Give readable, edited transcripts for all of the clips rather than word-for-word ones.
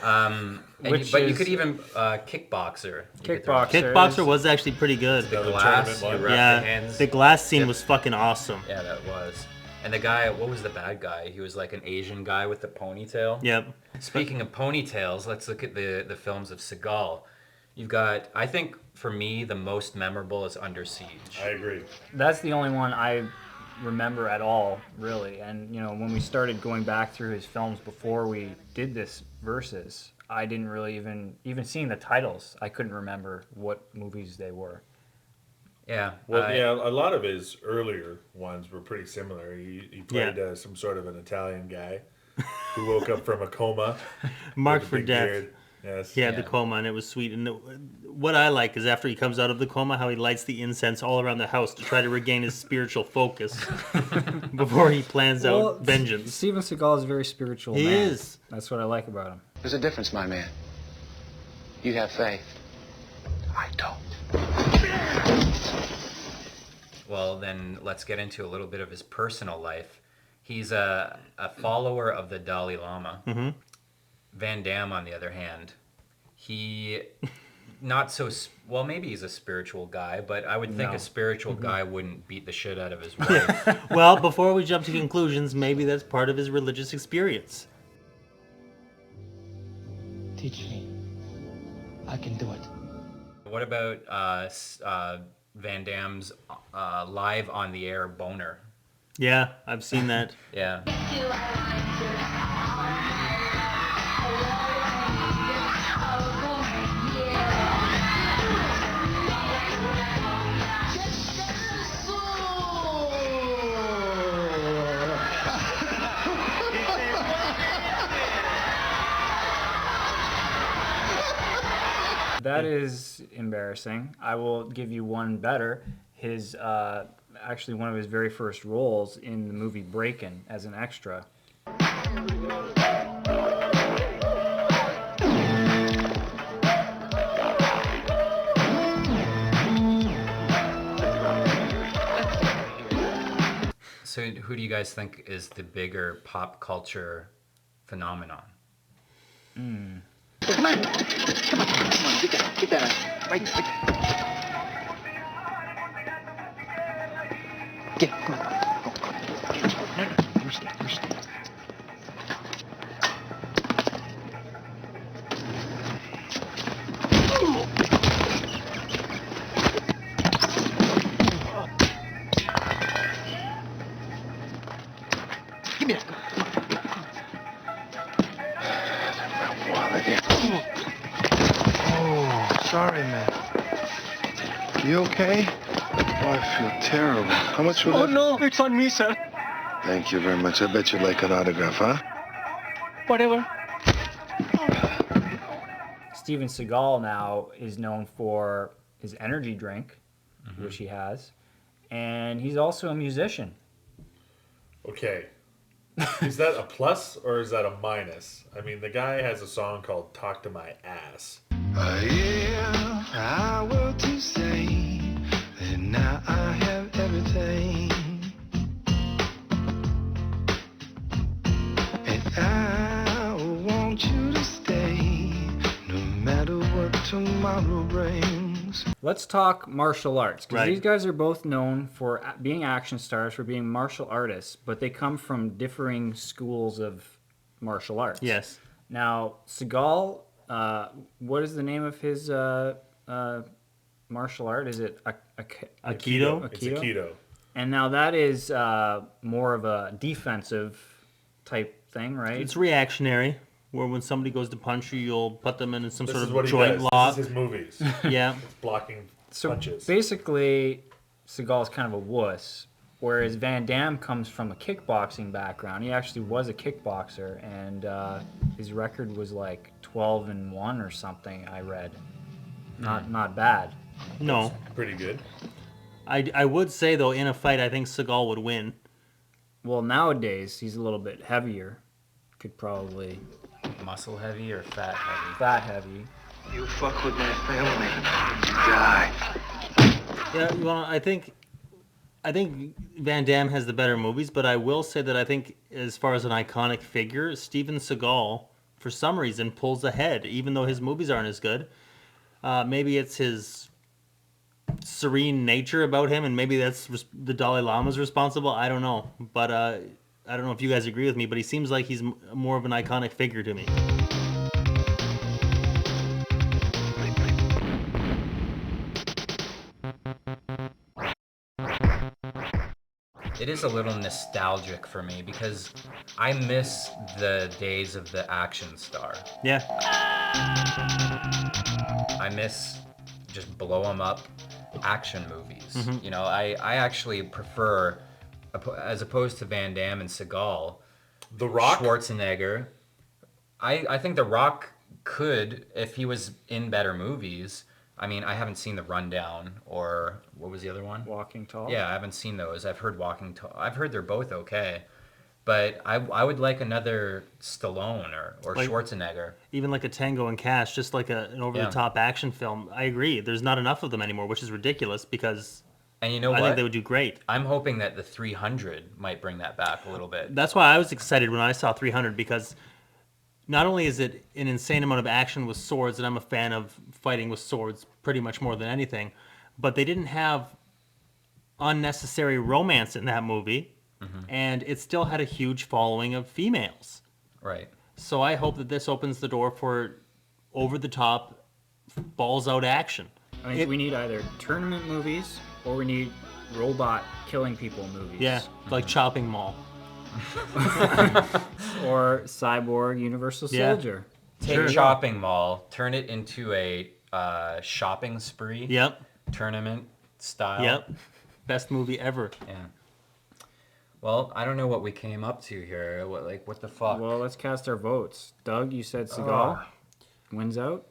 But you could even kickboxer. Kickboxer was actually pretty good. The glass, you wrap the hands. The glass scene was fucking awesome. Yeah, that was. And the guy, what was the bad guy? He was like an Asian guy with the ponytail. Yep. Speaking of ponytails, let's look at the films of Seagal. You've got, I think, for me, the most memorable is Under Siege. I agree. That's the only one I remember at all, really. And, when we started going back through his films before we did this Versus, I didn't really even seeing the titles, I couldn't remember what movies they were. Yeah. Well, a lot of his earlier ones were pretty similar. He played some sort of an Italian guy who woke up from a coma. Marked for death. Beard. Yes. He had the coma, and it was sweet. And what I like is after he comes out of the coma, how he lights the incense all around the house to try to regain his spiritual focus before he plans out vengeance. Steven Seagal is a very spiritual man. He is. That's what I like about him. There's a difference, my man. You have faith. I don't. Well, then let's get into a little bit of his personal life. He's a follower of the Dalai Lama. Mm-hmm. Van Damme, on the other hand, he not so well. Maybe he's a spiritual guy, but I would think a spiritual guy wouldn't beat the shit out of his wife. Well, before we jump to conclusions, maybe that's part of his religious experience. Teach me. I can do it. What about Van Damme's live on the air boner? Yeah, I've seen that. Yeah. That is embarrassing. I will give you one better. His actually one of his very first roles in the movie Breakin' as an extra. So who do you guys think is the bigger pop culture phenomenon? Come on. Get that. Right. Get it. Come on. Go. Understand. Give me that. Oh, sorry, man. You okay? Oh, I feel terrible. How much was it? Oh, no, it's on me, sir. Thank you very much. I bet you'd like an autograph, huh? Whatever. Steven Seagal now is known for his energy drink, which he has, and he's also a musician. Okay. Is that a plus or is that a minus? I mean, the guy has a song called Talk to My Ass. Yeah, I will to say that now I have everything. And I want you to stay no matter what tomorrow brings. Let's talk martial arts, because Right. these guys are both known for being action stars, for being martial artists, but they come from differing schools of martial arts. Yes. Now, Seagal, what is the name of his martial art? Is it Aikido? It's Aikido. And now that is more of a defensive type thing, right? It's reactionary, where when somebody goes to punch you, you'll put them in some This sort is of what he joint does. lock. This is his movies. Yeah. It's blocking So punches. basically, Seagal's kind of a wuss, whereas Van Damme comes from a kickboxing background. He actually was a kickboxer, and his record was like 12-1 or something. I read, not bad. No. Pretty good. I would say, though, in a fight, I think Seagal would win. Well, nowadays he's a little bit heavier. Could probably Muscle heavy or fat heavy? fat heavy. You fuck with that family, you die. Yeah, well, I think Van Damme has the better movies, but I will say that I think as far as an iconic figure, Steven Seagal for some reason, pulls ahead, even though his movies aren't as good. Maybe it's his serene nature about him, and maybe that's the Dalai Lama's responsible. I don't know. But I don't know if you guys agree with me, but he seems like he's more of an iconic figure to me. It is a little nostalgic for me because I miss the days of the action star. Yeah. I miss just blow 'em up action movies. You know, I actually prefer, as opposed to Van Damme and Seagal, The Rock? Schwarzenegger. I think The Rock could, if he was in better movies. I mean, I haven't seen The Rundown or what was the other one? Walking Tall. Yeah, I haven't seen those. I've heard Walking Tall. I've heard they're both okay. But I would like another Stallone or Like- Schwarzenegger. Even like a Tango and Cash, just like an over-the-top action film. I agree. There's not enough of them anymore, which is ridiculous because And you know I what? think they would do great. I'm hoping that the 300 might bring that back a little bit. That's why I was excited when I saw 300, because not only is it an insane amount of action with swords, and I'm a fan of fighting with swords pretty much more than anything, but they didn't have unnecessary romance in that movie, and it still had a huge following of females. Right. So I hope that this opens the door for over-the-top, balls-out action. I think we need either tournament movies or we need robot killing people movies. Yeah, like Chopping Mall. Or Cyborg Universal Yeah. Soldier. Take Sure. Shopping Mall, turn it into a shopping spree. Yep, Tournament style. yep. Best movie ever. Yeah. Well, I don't know what we came up to here. What the fuck? Well, let's cast our votes. Doug, you said Seagal wins out.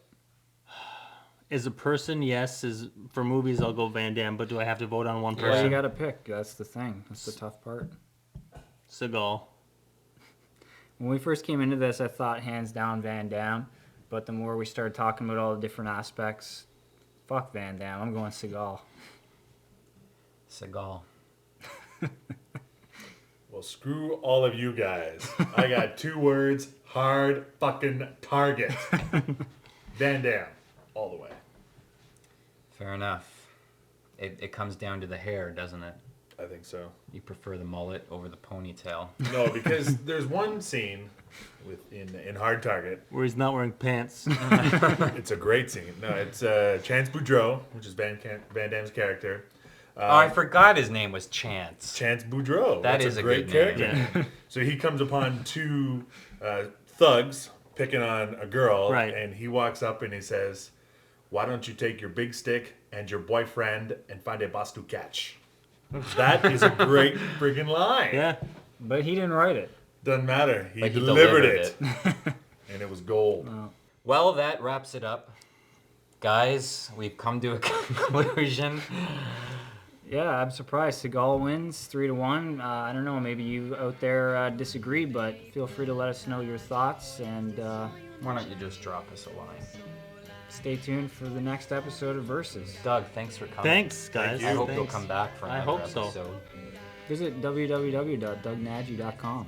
As a person, yes. For movies, I'll go Van Damme, but do I have to vote on one Well, person? you got to pick. That's the thing. That's the tough part. Seagal. When we first came into this, I thought hands down Van Damme, but the more we started talking about all the different aspects, fuck Van Damme. I'm going Seagal. Seagal. Well, screw all of you guys. I got 2 words: hard fucking target. Van Damme, all the way. Fair enough. It comes down to the hair, doesn't it? I think so. You prefer the mullet over the ponytail. No, because there's one scene in Hard Target. Where he's not wearing pants. It's a great scene. No, it's Chance Boudreau, which is Van Damme's character. Oh, I forgot his name was Chance. Chance Boudreau. That That's is a a great good character. name. So he comes upon 2 thugs picking on a girl, Right. and he walks up and he says, "Why don't you take your big stick and your boyfriend and find a boss to catch?" That is a great friggin' line. Yeah. But he didn't write it. Doesn't matter. He But he delivered delivered it. And it was gold. Well, that wraps it up. Guys, we've come to a conclusion. Yeah, I'm surprised. Seagal wins 3-1. I don't know, maybe you out there disagree, but feel free to let us know your thoughts, and Why don't you just drop us a line? stay tuned for the next episode of Versus. Doug, thanks for coming. Thanks, guys. I hope you'll Thanks. come back for I another hope so. episode. Visit www.dougnadgy.com.